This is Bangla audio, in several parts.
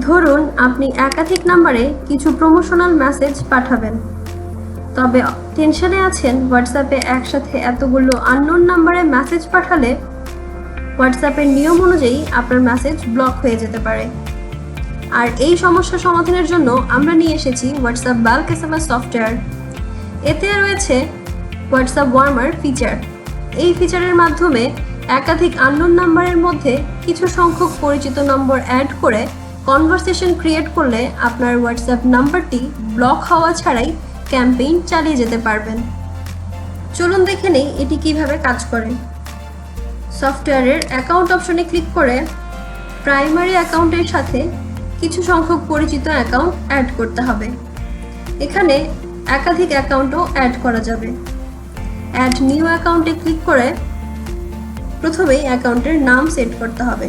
ধরুন আপনি একাধিক নম্বরে কিছু প্রমোশনাল মেসেজ পাঠাবেন, তবে টেনশনে আছেন হোয়াটসঅ্যাপে একসাথে এতগুলো আননোন নাম্বারে মেসেজ পাঠালে হোয়াটসঅ্যাপের নিয়ম অনুযায়ী আপনার মেসেজ ব্লক হয়ে যেতে পারে। আর এই সমস্যা সমাধানের জন্য আমরা নিয়ে এসেছি হোয়াটসঅ্যাপ বাল্ক এসএমএস সফটওয়্যার। এতে রয়েছে হোয়াটসঅ্যাপ ওয়ার্মার ফিচার। এই ফিচারের মাধ্যমে একাধিক আননোন নাম্বারের মধ্যে কিছু সংখ্যক পরিচিত নম্বর অ্যাড করে কনভারসেশন ক্রিয়েট করলে আপনার হোয়াটসঅ্যাপ নাম্বারটি ব্লক হওয়া ছাড়াই ক্যাম্পেইন চালিয়ে যেতে পারবেন। চলুন দেখে নেই এটি কিভাবে কাজ করে। সফটওয়্যারের অ্যাকাউন্ট অপশনে ক্লিক করে প্রাইমারি অ্যাকাউন্টের সাথে কিছু সংখ্যক পরিচিত অ্যাকাউন্ট অ্যাড করতে হবে। এখানে একাধিক অ্যাকাউন্টও অ্যাড করা যাবে। অ্যাড নিউ অ্যাকাউন্টে ক্লিক করে প্রথমেই অ্যাকাউন্টের নাম সেট করতে হবে।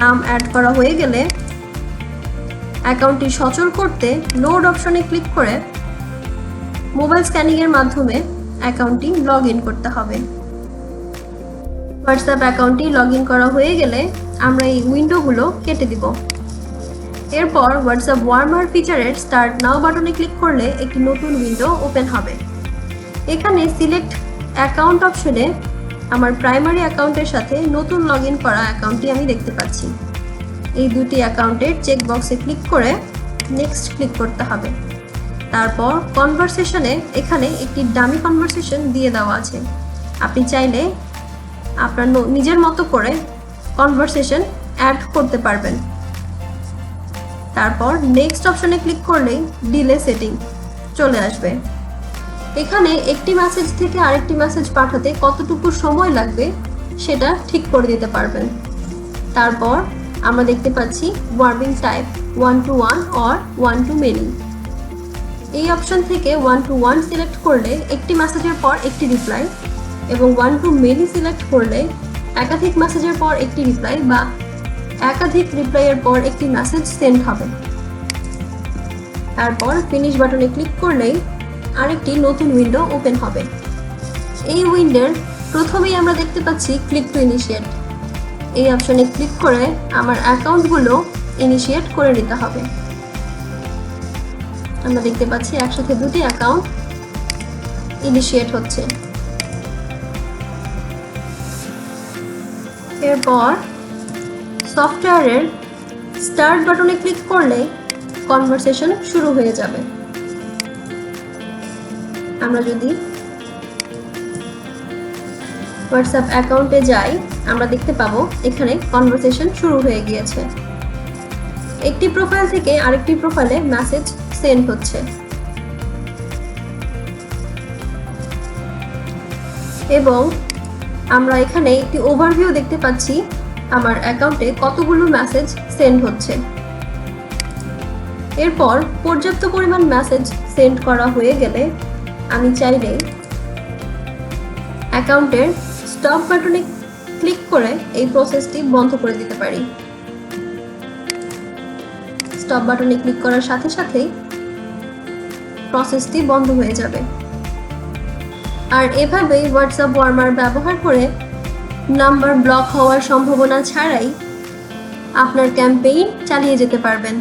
নাম অ্যাড করা হয়ে গেলে অ্যাকাউন্টটি সচল করতে লোড অপশনে ক্লিক করে মোবাইল স্ক্যানিংয়ের মাধ্যমে অ্যাকাউন্টটি লগ ইন করতে হবে। হোয়াটসঅ্যাপ অ্যাকাউন্টটি লগ ইন করা হয়ে গেলে আমরা এই উইন্ডোগুলো কেটে দিব। এরপর হোয়াটসঅ্যাপ ওয়ার্মার ফিচারের স্টার্ট নাও বাটনে ক্লিক করলে একটি নতুন উইন্ডো ওপেন হবে। এখানে সিলেক্ট অ্যাকাউন্ট অপশনে আমার প্রাইমারি অ্যাকাউন্টের সাথে নতুন লগ ইন করা অ্যাকাউন্টটি আমি দেখতে পাচ্ছি। এই দুটি অ্যাকাউন্টের চেকবক্সে ক্লিক করে নেক্সট ক্লিক করতে হবে। তারপর কনভারসেশনে এখানে একটি ডামি কনভারসেশন দিয়ে দেওয়া আছে। আপনি চাইলে আপনার নিজের মতো করে কনভারসেশন অ্যাড করতে পারবেন। তারপর নেক্সট অপশনে ক্লিক করলেই ডিলে সেটিং চলে আসবে। এখানে একটি মেসেজ থেকে আরেকটি মেসেজ পাঠাতে কতটুকু সময় লাগবে সেটা ঠিক করে দিতে পারবেন। তারপর আমরা দেখতে পাচ্ছি warming type 1 to 1 or 1 to many। এই অপশন থেকে 1 to 1 সিলেক্ট করলে একটি মেসেজের পর একটি রিপ্লাই, এবং 1 to many সিলেক্ট করলে একাধিক মেসেজের পর একটি রিপ্লাই বা একাধিক রিপ্লাইয়ের পর একটি মেসেজ সেন্ড হবে। তারপর ফিনিশ বাটনে ক্লিক করলেই আরেকটি নতুন উইন্ডো ওপেন হবে। এই উইন্ডোর প্রথমেই আমরা দেখতে পাচ্ছি ক্লিক টু ইনিশিয়েট। এই অপশনে ক্লিক করে আমার অ্যাকাউন্টগুলো ইনিশিয়েট করে নিতে হবে। আমরা দেখতে পাচ্ছি একসাথে দুটি অ্যাকাউন্ট ইনিশিয়েট হচ্ছে। এরপর সফটওয়্যারের স্টার্ট বাটনে ক্লিক করলে কনভারসেশন শুরু হয়ে যাবে। আমরা যদি হোয়াটসঅ্যাপ অ্যাকাউন্টে যাই আমরা দেখতে পাবো এখানে কনভারসেশন শুরু হয়ে গিয়েছে। একটি প্রোফাইল থেকে আরেকটি প্রোফাইলে মেসেজ সেন্ড হচ্ছে এবং আমরা এখানে একটি ওভারভিউ দেখতে পাচ্ছি আমার অ্যাকাউন্টে কতগুলো মেসেজ সেন্ড হচ্ছে। এরপর পর্যাপ্ত পরিমাণ মেসেজ সেন্ড করা হয়ে গেলে আমি চাইলে অ্যাকাউন্টের স্টপ বাটনে ক্লিক করে এই প্রসেসটি বন্ধ করে দিতে পারি। স্টপ বাটনে ক্লিক করার সাথে সাথেই প্রসেসটি বন্ধ হয়ে যাবে। আর এভাবেই হোয়াটসঅ্যাপ ওয়ার্মার ব্যবহার করে নাম্বার ব্লক হওয়ার সম্ভাবনা ছাড়াই আপনার ক্যাম্পেইন চালিয়ে যেতে পারবেন।